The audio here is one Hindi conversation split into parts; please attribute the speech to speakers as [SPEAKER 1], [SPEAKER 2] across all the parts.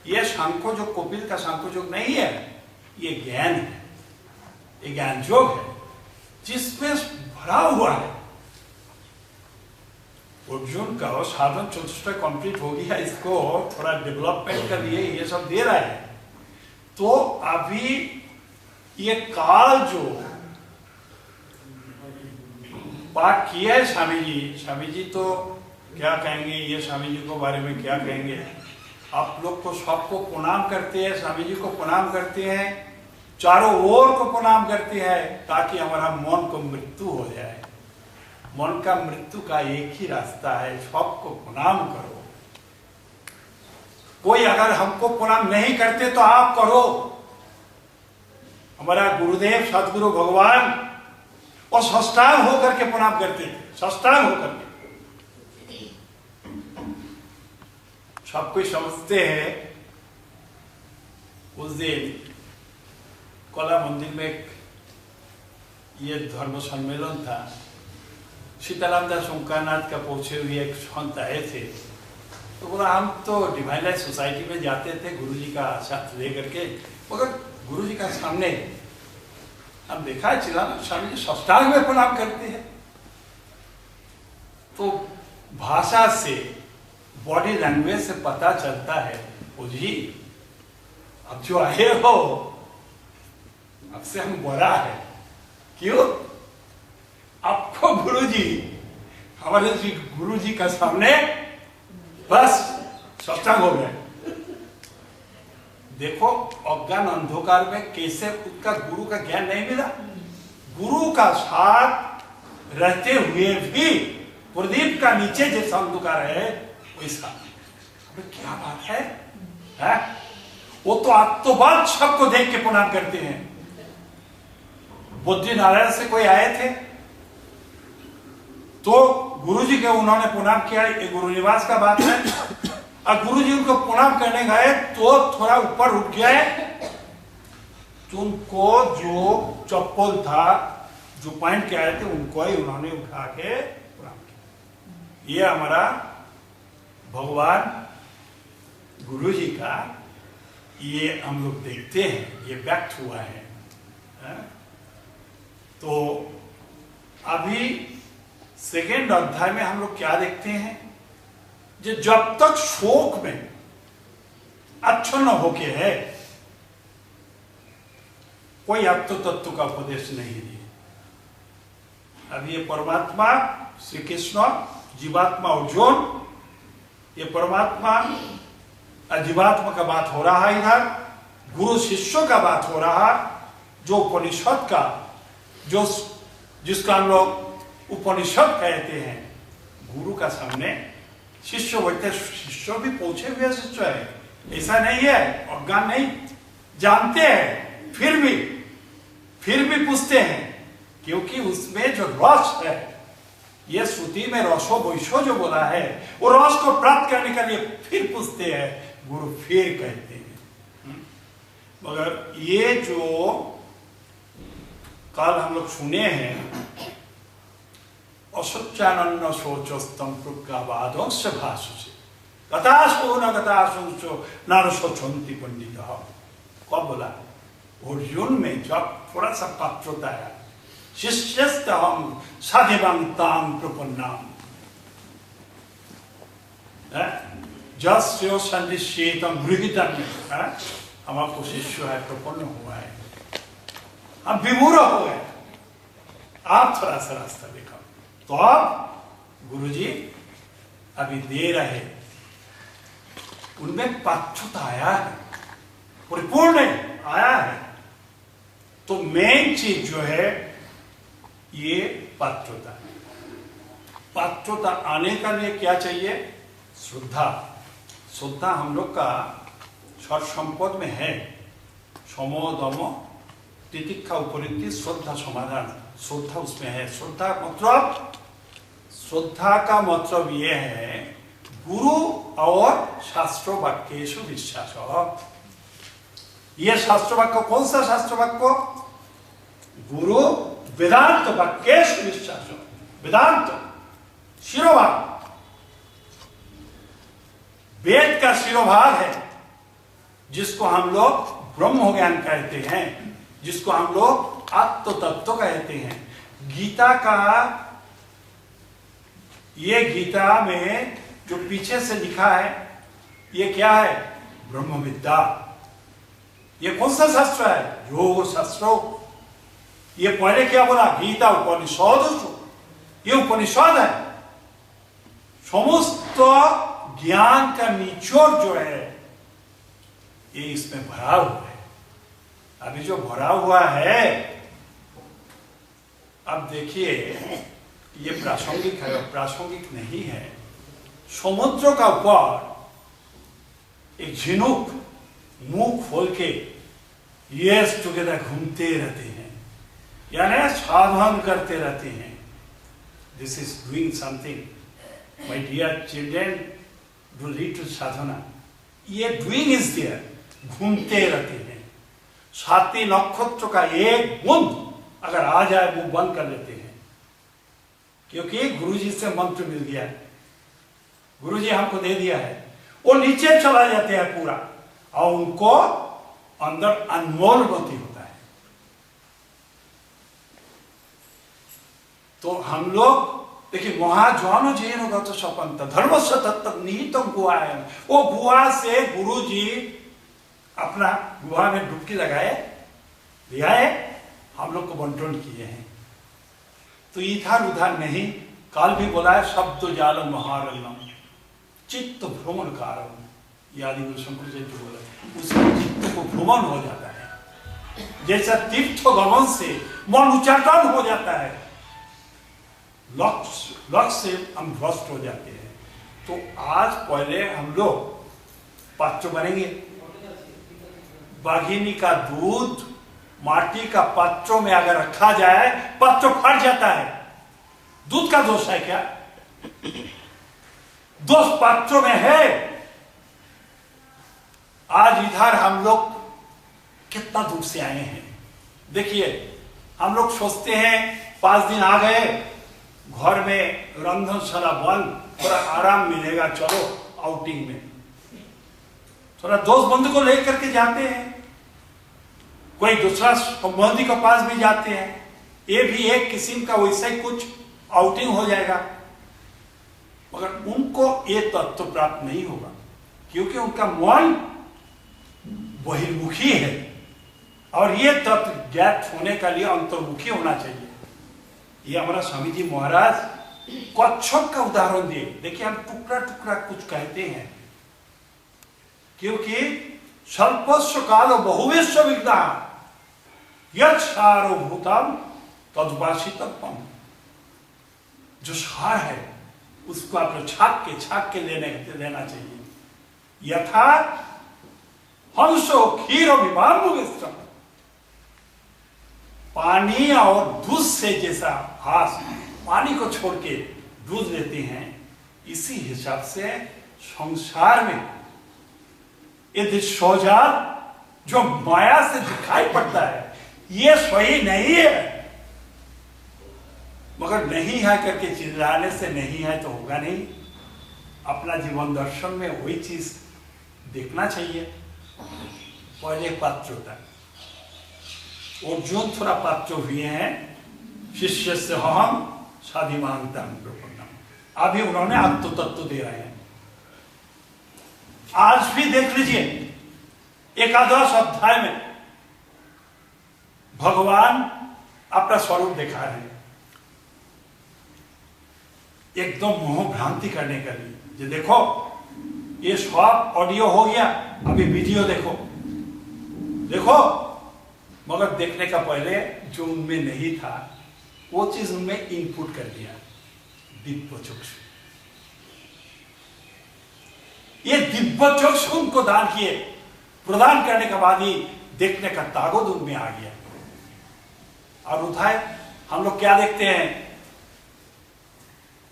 [SPEAKER 1] ये शंको जो कपिल का शंको जो नहीं है, ये ज्ञान है, ये ज्ञान योग है जिसमें भरा हुआ है। अर्जुन का साधन चतुष्टय कंप्लीट हो गया, इसको थोड़ा डेवलपमेंट कर लिए ये सब दे रहा है। तो अभी ये काल जो बात किया है स्वामी जी तो क्या कहेंगे, ये स्वामी जी को बारे में क्या कहेंगे। आप लोग को सबको प्रणाम करते हैं, स्वामी जी को प्रणाम करते हैं, चारों ओर को प्रणाम करते हैं, ताकि हमारा मन को मृत्यु हो जाए। मन का मृत्यु का एक ही रास्ता है, सबको प्रणाम करो। कोई अगर हमको प्रणाम नहीं करते तो आप करो। हमारा गुरुदेव सदगुरु भगवान और साष्टांग होकर के प्रणाम करते थे, साष्टांग होकर के। सब कोई समझते हैं उस दिन कला मंदिर में एक ये धर्म सम्मेलन था। सीताराम दास ओंकारनाथ का पहुंचे हुए एक संत आए थे, तो बोला हम तो डिवाइन लाइफ सोसाइटी में जाते थे गुरुजी का साथ लेकर के, मगर गुरुजी का सामने हम देखा है चिल्ला स्वामी जी साष्टांग में प्रणाम करते हैं। तो भाषा से, बॉडी लैंग्वेज से पता चलता है ओ जी अब जो आए हो आपसे हम बड़ा है। क्यों? आपको गुरुजी, हमारे गुरुजी का सामने बस साष्टांग हो गए। देखो अज्ञान अंधकार में कैसे उसका गुरु का ज्ञान नहीं मिला। गुरु का साथ रहते हुए भी प्रदीप का नीचे जैसा अंधकार है वैसा। क्या बात है? वो तो आत्मवाद सबको देख के प्रणाम करते हैं। बुद्धि नारायण से कोई आए थे तो गुरुजी के उन्होंने प्रणाम किया, ये गुरु निवास का बात है। और गुरुजी उनको प्रणाम करने गए तो थोड़ा ऊपर उठ गए, तो उनको जो चप्पल था जो पहन के आए थे उनको ही उन्होंने उठा के प्रणाम किया। ये हमारा भगवान गुरुजी का ये हम लोग देखते हैं, ये व्यक्त हुआ है। तो अभी सेकेंड अध्याय में हम लोग क्या देखते हैं, जो जब तक शोक में आच्छन्न होके है कोई आत्म तत्व का उपदेश नहीं दिए। अब ये परमात्मा श्री कृष्ण, जीवात्मा अर्जुन, ये परमात्मा और जीवात्मा का बात हो रहा है, इधर गुरु शिष्यों का बात हो रहा, जो उपनिषद का जो जिसका हम लोग उपनिषद कहते हैं। गुरु का सामने शिष्य बैठते, शिष्य भी पहुंचे हुए शिष्य है, ऐसा नहीं है अज्ञान नहीं, जानते हैं फिर भी पूछते हैं, क्योंकि उसमें जो रस है, ये श्रुति में रसो वैसो जो बोला है, वो रस को प्राप्त करने के लिए फिर पूछते हैं, गुरु फिर कहते हैं। मगर ये जो कल हम लोग सुने हैं, असुचानन्न शोचस्तम प्रज्ञावादंश भाषुषे गताशो न गताशो नारसोचंती पंडित। कब बोला? अर्जुन में जब थोड़ा सा पात्रता है, शिष्यस्त हम साधिवंतां प्रपन्नाम जस्यो संदिश्येतम गृहीतम। हम आपको शिष्य है, प्रपन्न हुआ है, हम विमूढ़ हो गए, आप थोड़ा सा रास्ता देखो। तो अब गुरुजी अभी दे रहे, उनमें पात्रता आया है, परिपूर्ण आया है। तो मेन चीज जो है ये पात्रता। पात्रता आने का लिए क्या चाहिए? श्रद्धा। श्रद्धा हम लोग का छठ संपद में है, समो दमो तितिक्षा उपरिति श्रद्धा समाधान, श्रद्धा उसमें है। श्रद्धा मतलब, श्रद्धा का मतलब ये है गुरु और शास्त्र वाक्येषु विश्वास। ये शास्त्र वाक्य कौन सा शास्त्र वाक्य? गुरु वेदांत वाक्येषु विश्वास। वेदांत शिरोभाग, वेद का शिरोभाग है, जिसको हम लोग ब्रह्म ज्ञान कहते हैं, जिसको हम लोग आत्म तत्व कहते हैं। गीता का, ये गीता में जो पीछे से लिखा है ये क्या है? ब्रह्म विद्या। ये कौन सा शास्त्र है? योग शास्त्र। ये पहले क्या बोला? गीता उपनिषद। ये उपनिषद है। समस्त ज्ञान का निचोड़ जो है ये इसमें भरा हुआ है। अभी जो भरा हुआ है, अब देखिए ये प्रासंगिक है, प्रासंगिक नहीं है। समुद्र का ऊपर एक झिनुक मुंह खोल के यस टुगेदर घूमते रहते हैं, यानी साधन करते रहते हैं। This is doing something. My dear children, do read to sadhana. ये डूइंग इज देयर, घूमते रहते हैं। साती नक्षत्र का एक बूंद अगर आ जाए वो बंद कर लेते हैं, क्योंकि गुरुजी से मंत्र मिल गया है, गुरुजी हमको दे दिया है। वो नीचे चला जाते हैं पूरा, और उनको अंदर अनमोल गति होता है। तो हम लोग देखिए, महाज्वानो जैन होगा तो सपंत धर्मस्व तत्व निहितम गुहा है। वो गुहा से गुरुजी अपना गुहा में डुबकी लगाए, ले आए, हम लोग को बंटन किए हैं। तो इधर उधर नहीं, काल भी बोला है शब्द जालम महारलम चित्त भ्रमण कारण। यादि गुरु शंकर जी बोला, उससे चित्त को भ्रमण हो जाता है। जैसा तीर्थ गमन से मन उच्चाटन हो जाता है, लक्ष्य से हम भ्रष्ट हो जाते हैं। तो आज पहले हम लोग पात्र बनेंगे। बाघिनी का दूध माटी का पात्रों में अगर रखा जाए, पात्र फट जाता है। दूध का दोष है क्या? दोष पात्रों में है। आज इधर हम लोग कितना दूर से आए हैं। देखिए, हम लोग सोचते हैं 5 दिन आ गए, घर में रंधनशाला बंद, थोड़ा आराम मिलेगा, चलो आउटिंग में थोड़ा दोस्त बंधु को लेकर के जाते हैं, कोई दूसरा संबंधी के पास भी जाते हैं। ये भी एक किस्म का वैसा ही कुछ आउटिंग हो जाएगा, मगर उनको ये तत्व प्राप्त नहीं होगा, क्योंकि उनका मन बहिर्मुखी है। और ये तत्व ज्ञात होने के लिए अंतर्मुखी होना चाहिए। ये हमारा स्वामी जी महाराज कच्छप का उदाहरण दिए। देखिए, हम टुकड़ा टुकड़ा कुछ कहते हैं, क्योंकि स्वल्पस्व काल बहुविश्व विज्ञा यत् सारोभूतम तद्भाषितम। जो सार है उसको आप छाक के लेना चाहिए। यथा हंसो क्षीर विभाम, पानी और दूध से जैसा हास पानी को छोड़ के दूध लेते हैं, इसी हिसाब से संसार में यदि शौचाल जो माया से दिखाई पड़ता है, ये सही नहीं है। मगर नहीं है करके चिल्लाने से नहीं है तो होगा नहीं। अपना जीवन दर्शन में वही चीज देखना चाहिए। पहले पात्र होता है, अर्जुन थोड़ा पात्र हुए हैं, शिष्य से हम शादी मांगता अभी उन्होंने आत्म तत्व दे रहे हैं। आज भी देख लीजिए, एकादश अध्याय में भगवान अपना स्वरूप दिखा रहे हैं, एकदम मोह भ्रांति करने के लिए। जो देखो, ये सब ऑडियो हो गया, अभी वीडियो देखो देखो, मगर देखने का पहले जो उनमें नहीं था वो चीज उनमें इनपुट कर दिया, दिव्य चक्षु। ये दिव्य चक्षु उनको दान किए, प्रदान करने के बाद ही देखने का ताकत उनमें आ गया। और उठाए हम लोग क्या देखते हैं,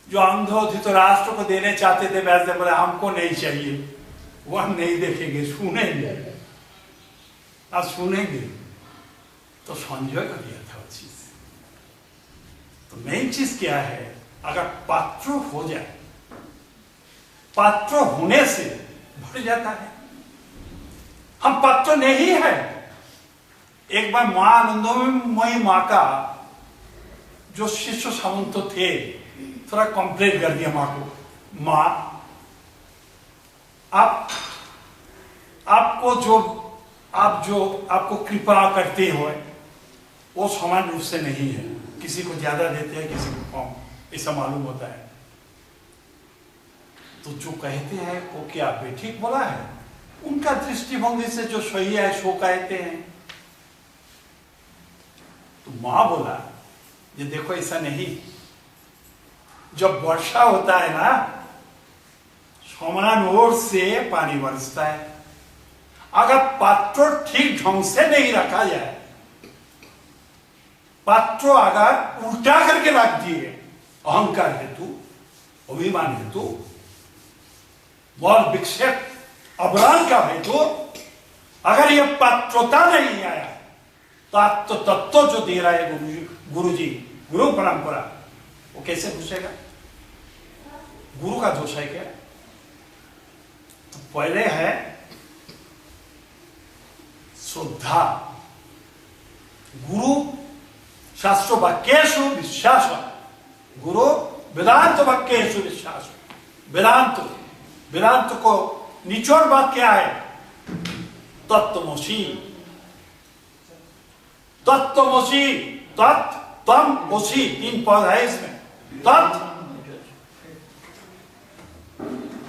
[SPEAKER 1] जो अंधोधित राष्ट्र को देने चाहते थे, वैसे बोले हमको नहीं चाहिए, वह नहीं देखेंगे, सुनेंगे। अब सुनेंगे तो संजय को दिया था वो चीज। तो मेन चीज क्या है, अगर पात्र हो जाए, पात्र होने से भर जाता है। हम पत्र नहीं है। एक बार मां आनंदमयी मां का जो शिष्य सामंत थे थोड़ा कंप्लेंट कर दिया मां को, मां आपको कृपा करते हो वो समान रूप से नहीं है, किसी को ज्यादा देते हैं किसी को कम, ऐसा मालूम होता है। तो जो कहते हैं वो क्या वे ठीक बोला है? उनका दृष्टिभंगी से जो सही है सो कहते हैं। तो मां बोला ये देखो ऐसा नहीं, जब वर्षा होता है ना समान ओर से पानी बरसता है। अगर पात्र ठीक ढंग से नहीं रखा जाए, पात्र अगर उल्टा करके रख दिए अहंकार हेतु, अभिमान हेतु, बल विक्षेप अवरान का हेतु, अगर यह पात्रता नहीं आया तो तत्व जो दे रहा है गुरुजी, गुरु परंपरा, वो कैसे घुसेगा? गुरु का दोष है क्या? तो पहले है श्रद्धा, गुरु शास्त्र वाक्येषु विश्वास, गुरु वेदांत वाक्येषु विश्वास। वेदांत को निचोड़ बात क्या है? तत्त्वमसि, तत्त्वमसि, तत् तम ओसी, 3 पद है इसमें। तत्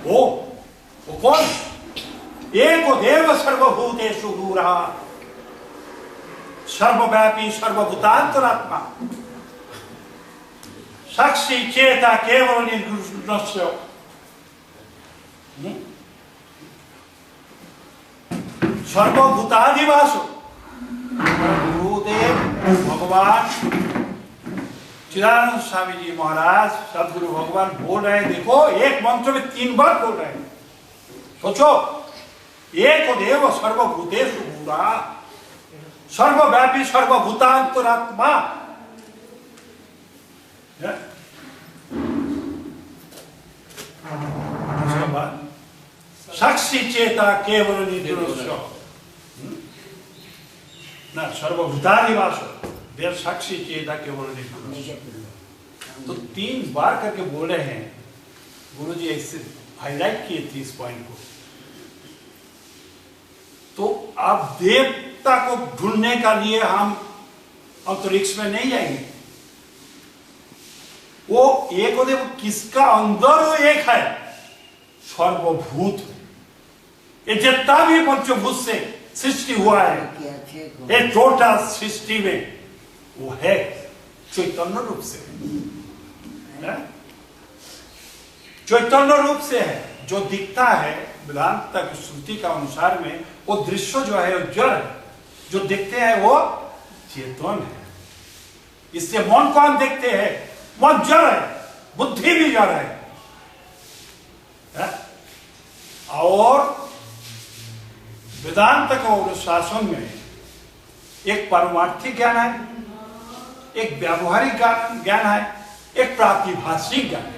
[SPEAKER 1] वो कौन? एको देव सर्वभूतेषु गुरुः, सर्वव्यापी सर्वभूतांतरात्मा, साक्षी चेता केवल निर्गुणस्य, सर्वभूताधिवासो। गुरुदेव भगवान चिदानंद स्वामी जी महाराज सदगुरु भगवान बोल रहे हैं, देखो एक मंत्र में 3 बार बोल रहे हैं। सोचो, एक देव सर्वभूतेषु गुरुः, सर्वव्यापी सर्वभूतांतरात्मा। उसके बाद साक्षी चेता केवल निर्गुणस्य, ना सर्वभूताधिवास, देव साक्षी चेता केवल निर्गुणस्य। तो 3 बार करके बोल रहे हैं गुरुजी, ऐसे हाईलाइट किए थे इस पॉइंट को। तो आप देवता को ढूंढने का लिए हम अंतरिक्ष में नहीं जाएंगे। वो एक देव किसका अंदर वो एक है, सर्वभूत। ये जितना भी पंचभूत से सृष्टि हुआ है, ये टोटल सृष्टि में वो है चैतन्य रूप से, चैतन्य रूप से है। जो दिखता है वेदांत तक श्रुति का अनुसार में वो दृश्य जो है जड़ है, जो देखते हैं वो चेतन है। इससे मन को हम देखते हैं, मन जड़ है, बुद्धि भी जड़ है। और वेदांत का अनुशासन में एक पारमार्थिक ज्ञान है, एक व्यावहारिक ज्ञान है, एक प्रातिभाषिक ज्ञान है।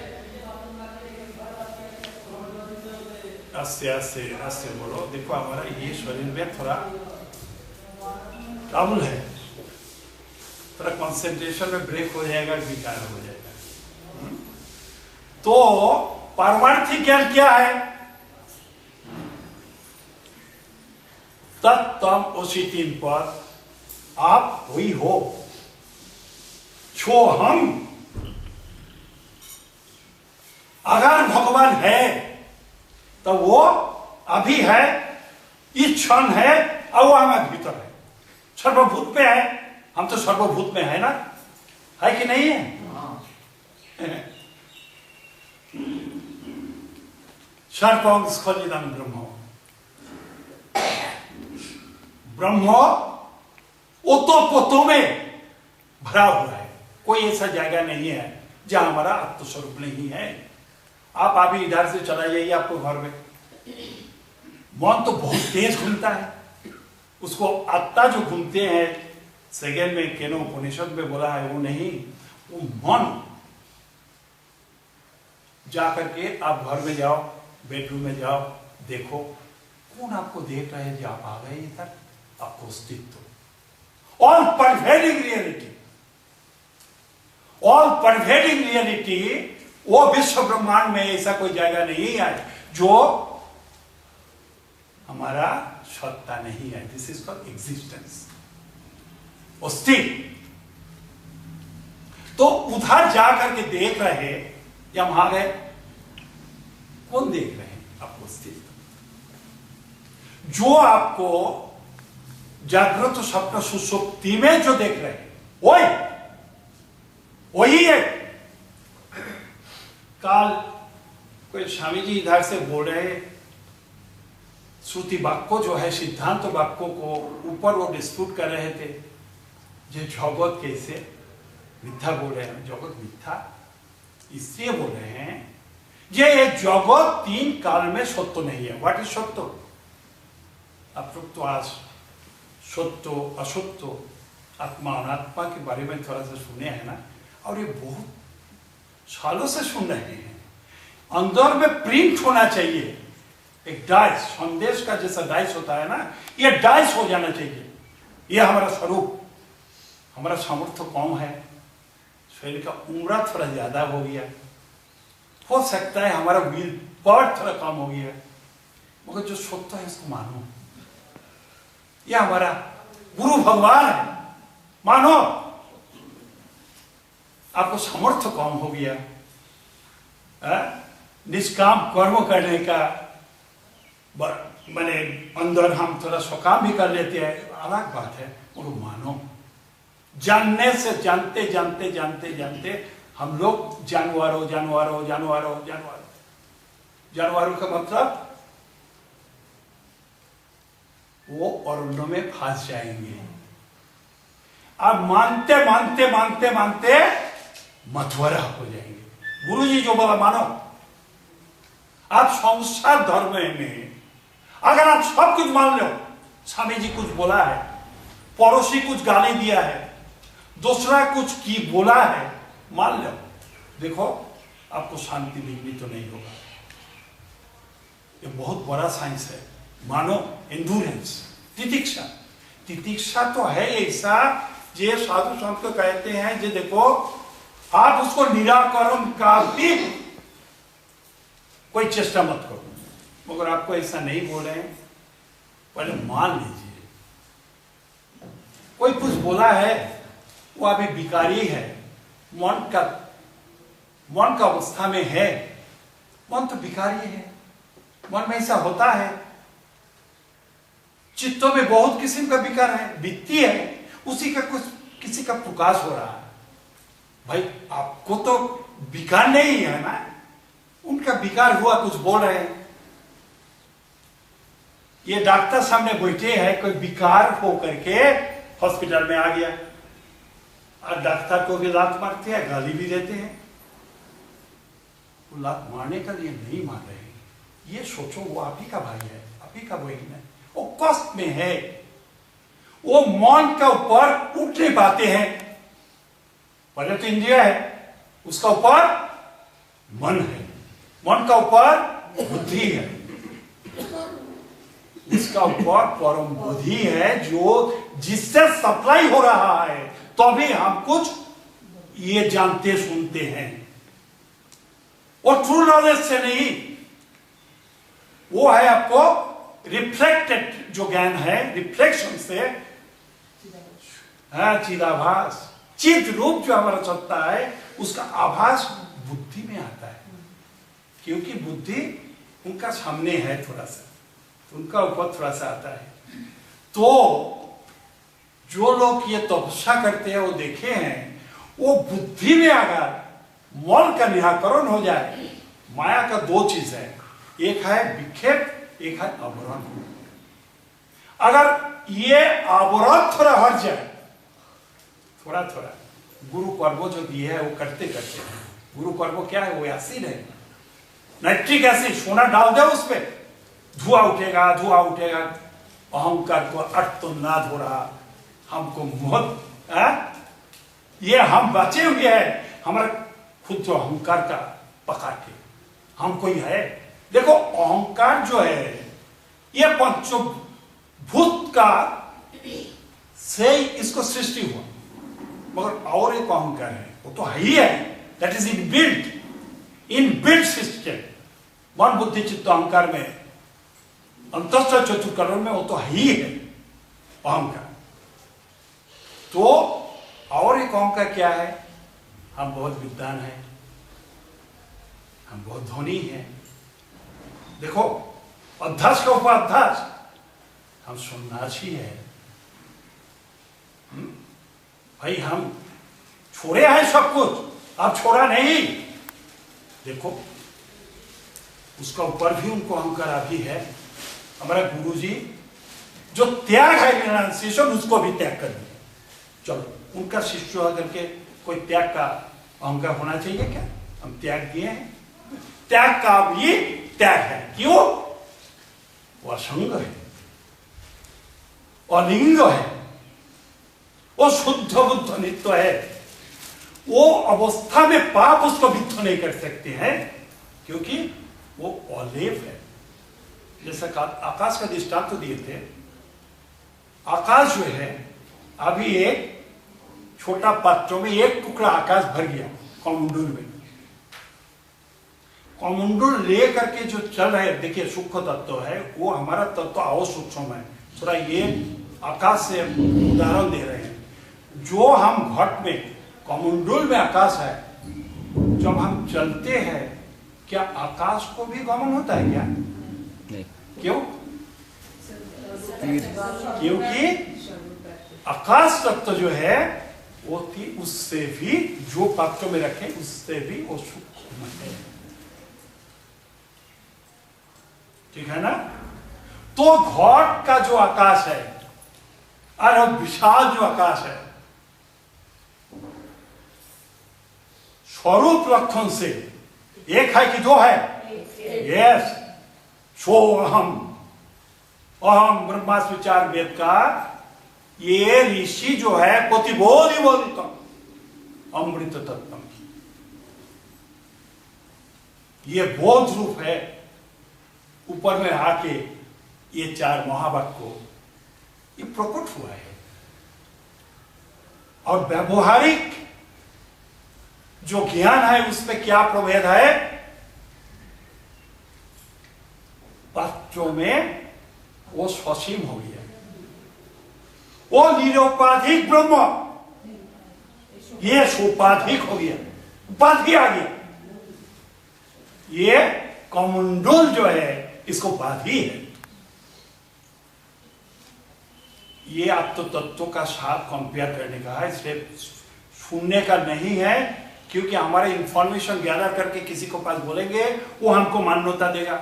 [SPEAKER 1] आस्ते बोलो, देखो हमारा ये शरीर में थोड़ा ट्रबल है, थोड़ा कंसंट्रेशन में ब्रेक हो जाएगा, विकार हो जाएगा। तो पारमार्थिक ज्ञान क्या है? तत्तम उसी 3 पद, आप वही हो छो हम। अगर भगवान है तो वो अभी है, इस क्षण है, और वो हमारे भीतर है, सर्वभूत में है। हम तो सर्वभूत में है ना, है कि नहीं है? सर्वं स्खलितं ब्रह्म, ब्रह्म ओतोपोतो में भरा हुआ है। कोई ऐसा जगह नहीं है जहां हमारा आत्मस्वरूप नहीं है। आप अभी इधर से चला जाइए आपको घर में, मन तो बहुत तेज घूमता है, उसको आत्मा जो घूमते हैं सेकेंड में, केनो उपनिषद में बोला है, वो नहीं, वो मन। जाकर के आप घर में जाओ, बेडरूम में जाओ, देखो कौन आपको देख रहे हैं कि आप आ गए इधर? आपको अस्तित्व, all pervading reality, all pervading reality, वो विश्व ब्रह्मांड में ऐसा कोई जगह नहीं है जो हमारा सत्ता नहीं है। दिस इज कॉल्ड एग्जिस्टेंस, अस्तित्व। तो उधर जाकर के देख रहे या वहां गए, कौन देख रहे हैं? आपको अस्तित्व, जो आपको जागृत स्वप्न सुषुप्ति में जो देख रहे हैं वही है। कल कोई स्वामी जी इधर से बोल रहे, श्रुति वाक्य जो है, सिद्धांत वाक्यों को ऊपर वो डिस्प्यूट कर रहे थे, जो जगत कैसे मिथ्या बोल रहे हैं। जगत मिथ्या इसलिए बोल रहे हैं ये जगत तीन काल में सत्य नहीं है। व्हाट इज सत्य? अतृप्त, सत्य, असत्य, आत्मा अनात्मा के बारे में थोड़ा सा सुने हैं ना, और ये बहुत सालों से सुन रहे हैं। अंदर में प्रिंट होना चाहिए, एक डाइस, संदेश का जैसा डाइस होता है ना, ये डाइस हो जाना चाहिए। ये हमारा स्वरूप, हमारा सामर्थ्य कम है, शरीर का उम्र थोड़ा ज्यादा हो गया, हो सकता है हमारा विल पावर थोड़ा कम हो गया, मगर जो सत्य है उसको मानो। यह हमारा गुरु भगवान है, मानो। आपको सामर्थ्य कम हो गया, निष्काम कर्म करने का, मैंने अंदर हम थोड़ा सकाम भी कर लेते हैं, अलग बात है, वो मानो। जानने से जानते जानते जानते जानते हम लोग जानवरों का मतलब वो अरण्य में फंस जाएंगे। अब मानते मानते मानते मानते मथुरा हो जाएंगे। गुरु जी जो बोला मानो। आप संसार धर्म में अगर आप सब कुछ मान लो, स्वामी जी कुछ बोला है, पड़ोसी कुछ गाली दिया है, दूसरा कुछ की बोला है, मान लो, देखो आपको शांति मिलनी तो नहीं होगा। ये बहुत बड़ा साइंस है, मानो। एंडुरेंस, तितिक्षा, तितिक्षा तो है ऐसा जो साधु संत को कहते हैं, जो देखो आप उसको निराकरण का भी कोई चेष्टा मत करो, मगर आपको ऐसा नहीं बोल रहे हैं, पहले मान लीजिए। कोई कुछ बोला है, वो अभी विकारी है, मन का अवस्था में है, मन तो विकारी है, मन में ऐसा होता है। चित्तों में बहुत किस्म का विकार है, वित्तीय है, उसी का कुछ किसी का प्रकाश हो रहा है। भाई आपको तो विकार नहीं है ना, उनका विकार हुआ, कुछ बोल रहे हैं। ये डॉक्टर सामने बैठे हैं, कोई विकार हो करके हॉस्पिटल में आ गया, और डॉक्टर को भी लात मारते हैं, गाली भी देते हैं। वो लात मारने का लिए नहीं मार रहे हैं, ये सोचो वो आप ही का भाई है, आप ही का बहन है, वो कष्ट में है, वो मन का ऊपर उठ नहीं पाते हैं। पहले तो इंद्रिय है, उसका ऊपर मन है, मन का ऊपर बुद्धि है, उसका ऊपर परम बुद्धि है, जो जिससे सप्लाई हो रहा है, तभी हम कुछ ये जानते सुनते हैं। और ट्रू नॉलेज से नहीं, वो है आपको रिफ्लेक्टेड जो ज्ञान है, रिफ्लेक्शन से, चिदाभास, चिद रूप जो हमारा सत्ता है, उसका आभास बुद्धि में आता है, क्योंकि बुद्धि उनका सामने है थोड़ा सा, उनका ऊपर थोड़ा सा आता है। तो जो लोग ये तपस्या करते हैं, वो देखे हैं, वो बुद्धि में अगर मन का निराकरण हो जाए, माया का दो चीज है, एक है विक्षेप, एक है आवरण। अगर ये आवरण थोड़ा हट जाए, थोड़ा थोड़ा, गुरु पर्व जो दिए है वो करते करते हैं। गुरु पर्व क्या है? वो एसिड है, नाइट्रिक एसिड, सोना डाल दो उस पर, धुआं उठेगा, धुआं उठेगा। अहंकार को अर्थ तो नाद हो रहा, हमको बहुत ये हम बचे हुए हैं हमारे खुद जो अहंकार का पकड़ के, हम कोई है। देखो अहंकार जो है ये पंचभूत का से इसको सृष्टि हुआ, मगर और एक अहंकार है, वो तो है ही है, that is in built system. मन बुद्धि चित्त अहंकार में, अंतस्थ चतुर्करण में वो तो है ही है अहंकार। तो और एक अहंकार क्या है, हम बहुत विद्वान हैं, हम बहुत धनी हैं। देखो अध्यास का ऊपर अध्यास, हम सन्यासी है भाई, हम छोड़े हैं सब कुछ, आप छोड़ा नहीं। देखो उसका ऊपर भी उनको अहंकार अभी है। हमारा गुरुजी जो त्याग है रिनाउंसिएशन, उसको भी त्याग कर दिया। चलो उनका शिष्य होकर के कोई त्याग का अहंकार होना चाहिए क्या? हम त्याग दिए हैं, त्याग का भी त्याग है। क्यों? वो असंग है, अलिंग है, वो शुद्ध बुद्ध नित्य है। वो अवस्था में पाप उसको वित्त नहीं कर सकते हैं, क्योंकि वो अलेप है। जैसा आकाश का दृष्टांत तो दिए थे, आकाश जो है अभी एक छोटा पात्र में एक टुकड़ा आकाश भर गया कमंडल में, कमंडल ले करके जो चल रहे, देखिए सूक्ष्म तत्व है, वो हमारा तत्व और सूक्ष्म है। थोड़ा ये आकाश से उदाहरण दे रहे हैं। जो हम घट में कमंडल में आकाश है, जब हम चलते हैं, क्या आकाश को भी गमन होता है क्या? नहीं। क्यों? क्योंकि आकाश तत्व जो है वो थी, उससे भी जो पात्र में रखे उससे भी वो सूक्ष्म है। ठीक है ना? तो घट का जो आकाश है और विशाल जो आकाश है, स्वरूप लक्षण से एक है कि दो है? यस। सो अहम, अहम ब्रह्मास्मि विचार वेद का ये ऋषि जो है प्रतिबोधि बोधितम अमृत तत्वम, ये बोध रूप है। ऊपर में आके ये चार महावाक्य को ये प्रकट हुआ है। और व्यवहारिक जो ज्ञान है उसमें क्या प्रभेद है? पात्रों में वो स्वसीम हो गया, वो निरुपाधिक ब्रह्म, ये सोपाधिक हो गया, उपाधि आ गया। ये कमंडल जो है इसको बाधी है। ये आप तो तत्वों का साथ कंपेयर करने का है, इसलिए सुनने का नहीं है, क्योंकि हमारे इंफॉर्मेशन गैदर करके किसी को पास बोलेंगे वो हमको मान्यता देगा,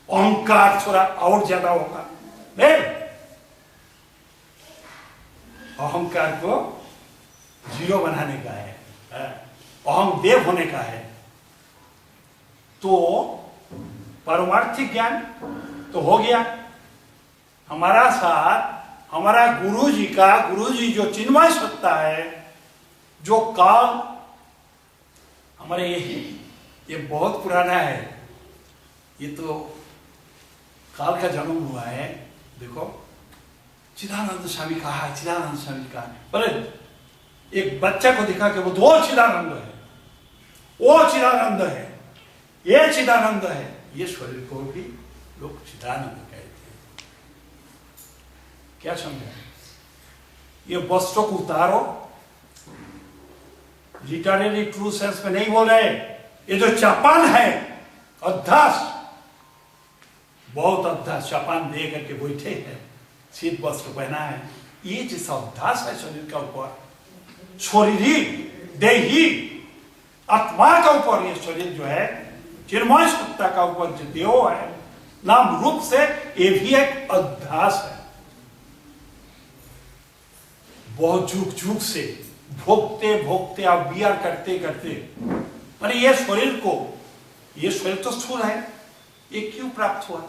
[SPEAKER 1] अहंकार थोड़ा और ज्यादा होगा। नहीं, अहंकार को जीरो बनाने का है, अहम देव होने का है। तो पारमार्थिक ज्ञान तो हो गया हमारा साथ। हमारा गुरुजी जो चिन्मय सत्ता है, जो काल हमारे ये बहुत पुराना है, ये तो काल का जन्म हुआ है। देखो चिदानंद स्वामी कहा है, चिदानंद स्वामी कहा है, बोले एक बच्चा को दिखा के वो दो चिदानंद है, वो चिदानंद है, ये चिदानंद है। ये शरीर को भी लोग चिदानंद कहते हैं। क्या समझे? ये वस्त्रों को उतारो, लिटरली ट्रू सेंस में नहीं बोल रहे। ये जो चपान है, अध्यास, बहुत अध्यास, चपान दे करके बैठे हैं, शीत वस्त्र पहना है, ये जैसा अध्यास है शरीर का ऊपर, शरीरी देही आत्मा का ऊपर, ये शरीर जो है चिन्मय सत्ता का ऊपर जो देव है नाम रूप से, ये भी एक अध्यास है। बहुत झुक झुक से भोगते भोगते आप बियार करते करते, अरे ये शरीर को, ये शरीर तो स्थूल है, ये क्यों प्राप्त हुआ?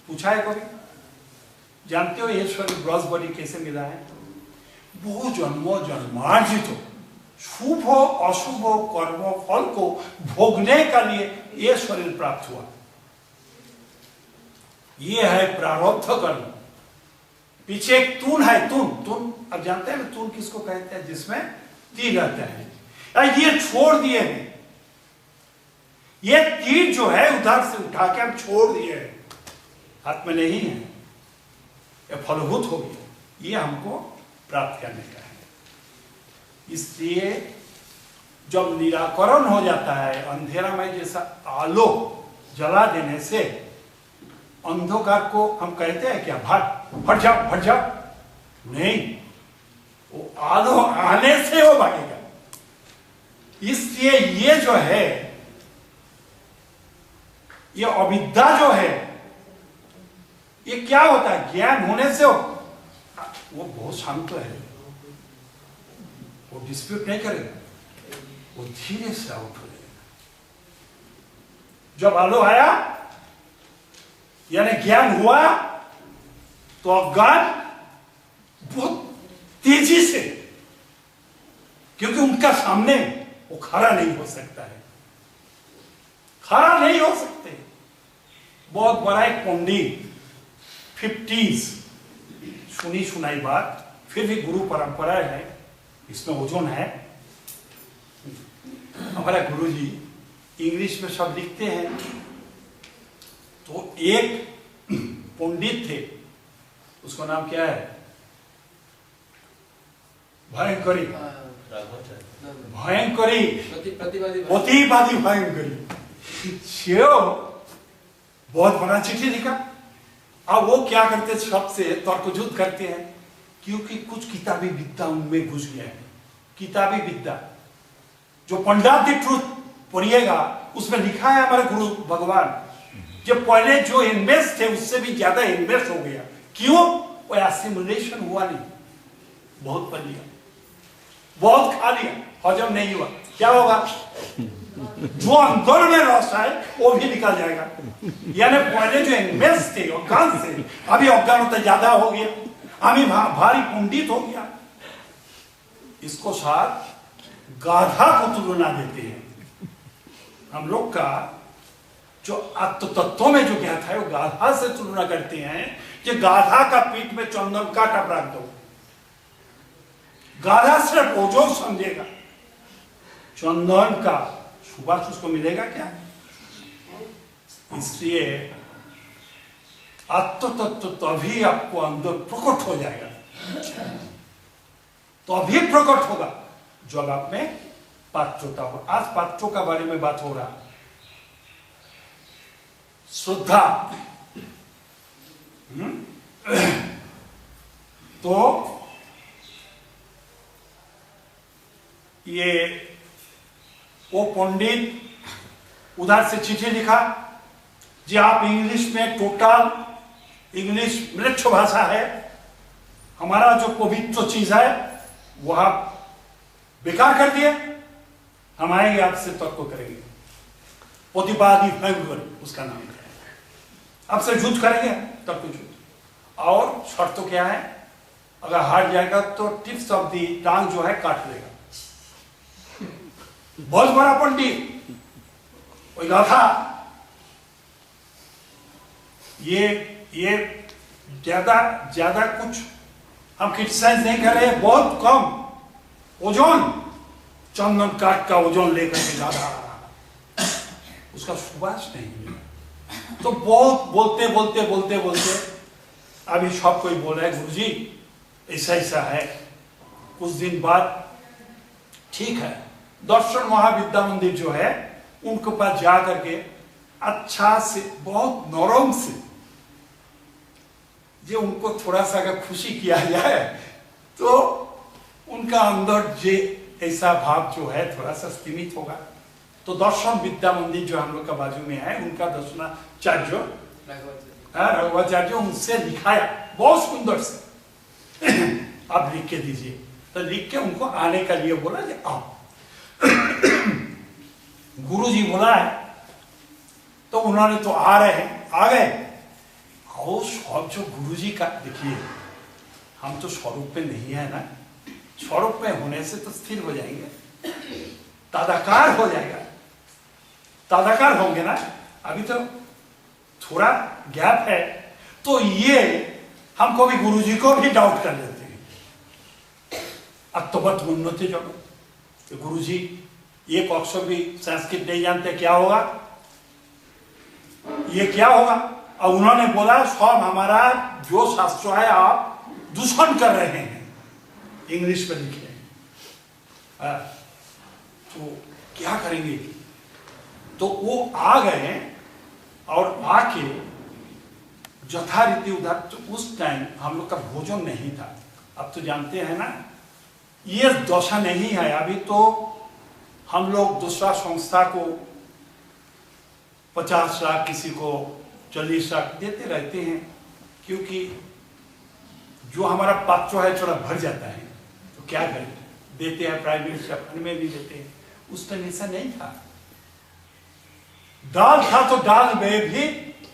[SPEAKER 1] पूछा है कभी? जानते हो ये शरीर ग्रॉस बॉडी कैसे मिला है? बहु जन्मों जन्मार्जित शुभ अशुभ कर्म फल को भोगने का लिए ये शरीर प्राप्त हुआ। ये है प्रारब्ध कर्म। पीछे एक तून है, तून अब जानते हैं ना तून किसको कहते हैं, जिसमें तीर रहता है। ये छोड़ दिए हैं, ये तीर जो है उधर से उठा के हम छोड़ दिए हैं, हाथ में नहीं है, ये फलभूत हो गया, ये हमको प्राप्त करने का है। इसलिए जब निराकरण हो जाता है, अंधेरा में जैसा आलोक जला देने से अंधकार को हम कहते हैं क्या, हट जाओ, नहीं, वो आलोक आने से वो भागेगा। इसलिए ये जो है, ये अविद्या जो है, ये क्या होता है, ज्ञान होने से वो बहुत शांत है, वो डिस्प्यूट नहीं करेगा, वो धीरे से आउट हो जाएगा। जब आलो आया यानी ज्ञान हुआ तो अज्ञान बहुत तेजी से, क्योंकि उनका सामने वो खड़ा नहीं हो सकता है, खड़ा नहीं हो सकते। बहुत बड़ा एक पंडित 50s सुनी सुनाई बात, फिर भी गुरु परंपरा है, इसमें ओजोन है। हमारा गुरुजी इंग्लिश में सब लिखते हैं, तो एक पंडित थे, उसका नाम क्या है, भयंकरी प्रतिवादी भयंकरी, बहुत बड़ा चिट्ठी लिखा। अब वो क्या करते, सबसे तर्क युद्ध करते हैं, क्योंकि कुछ किताबी विद्या उनमें घुस गया है। किताबी विद्या जो पंडित द ट्रूथ पढ़िएगा, उसमें लिखा है हमारे गुरु भगवान जो पहले जो इन्वेस्ट थे उससे भी ज्यादा इन्वेस्ट हो गया। क्यों? वो एसिमुलेशन हुआ नहीं, बहुत पढ़ लिया, बहुत खा लिया, हजम नहीं हुआ, क्या होगा, जो अंदर में रस है वो भी निकल जाएगा। यानी पहले जो इन्वेस्ट थे अज्ञान से, अभी अज्ञान होता ज्यादा हो गया, अभी भारी पंडित हो गया। इसको साथ गाधा को तुलना देते हैं। हम लोग का जो आत्म तत्व में जो ज्ञात है वो गाधा से तुलना करते हैं कि गाधा का पीठ में चंदन कांटा रख दो, गाधा सिर्फ ओजोन समझेगा, चंदन का सुबास उसको मिलेगा क्या? इसलिए आत्म तत्व तभी आपको अंदर प्रकट हो जाएगा, तो अभी प्रकट होगा जब आप में पात्रोता हो। आज पात्रों का बारे में बात हो रहा, श्रद्धा। तो ये वो पंडित उधर से चिट्ठी लिखा जी, आप इंग्लिश में टोटल इंग्लिश म्लेच्छ भाषा है, हमारा जो पवित्र चीज है वह बेकार कर दिए, हम आएंगे आपसे तर्क करेंगे। प्रतिवादी भयंकर उसका नाम है, आपसे युद्ध करेंगे, तब कुछ और शर्त तो क्या है, अगर हार जाएगा तो टिप्स ऑफ दी टांग जो है काट देगा। बहुत बड़ा पंडित वही गाथा, ये ज्यादा कुछ हम क्रिटिसाइज नहीं कर रहे, बहुत कम ओजोन, चंदन काट का ओजोन लेकर के ज्यादा उसका सुबास नहीं मिला। तो बहुत बोलते अभी सब कोई बोल रहा है गुरुजी ऐसा है। कुछ दिन बाद ठीक है, दर्शन महाविद्या मंदिर जो है उनके पास जा करके अच्छा से बहुत नरम से जो उनको थोड़ा सा अगर खुशी किया जाए तो उनका अंदर जे ऐसा भाव जो है थोड़ा सा सीमित होगा। तो दर्शन विद्या मंदिर जो हम लोग का बाजू में है, उनका दर्शनाचार्य रघुवाचार्य उनसे लिखाया बहुत सुंदर से आप लिख के दीजिए, तो लिख के उनको आने का लिए बोला कि आओ। गुरु जी बोला है तो उन्होंने तो आ रहे हैं, आ गए। और सब जो गुरु जी का देखिए, हम तो स्वरूप में नहीं है ना, स्वरूप में होने से तो स्थिर हो जाएंगे, तादाकार हो जाएगा, तादाकार होंगे ना। अभी तो थोड़ा गैप है, तो ये हम कभी गुरु जी को भी डाउट कर लेते हैं। अक्टोबर उन्नति जगह गुरु जी एक अक्षर भी संस्कृत नहीं जानते, क्या होगा, ये क्या होगा। और उन्होंने बोला सब हमारा जो शास्त्र है आप दूषण कर रहे हैं, इंग्लिश में लिखे हैं। तो क्या करेंगे। तो वो आ गए और आके यथारीति उधर। तो उस टाइम हम लोग का भोजन नहीं था। अब तो जानते हैं ना, ये दशा नहीं है। अभी तो हम लोग दूसरा संस्था को 50 लाख, किसी को 40 लाख देते रहते हैं, क्योंकि जो हमारा पात्र है थोड़ा भर जाता है। तो क्या करें, देते हैं, प्राइवेट सेक्टर में भी देते हैं। उस टाइम ऐसा नहीं था। दाल था तो दाल में भी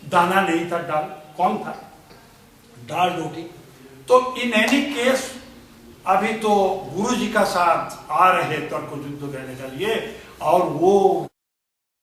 [SPEAKER 1] दाना नहीं था, दाल कौन था, दाल रोटी। तो इन एनी केस अभी तो गुरु जी का साथ आ रहे तर्क युद्ध करने के लिए, और वो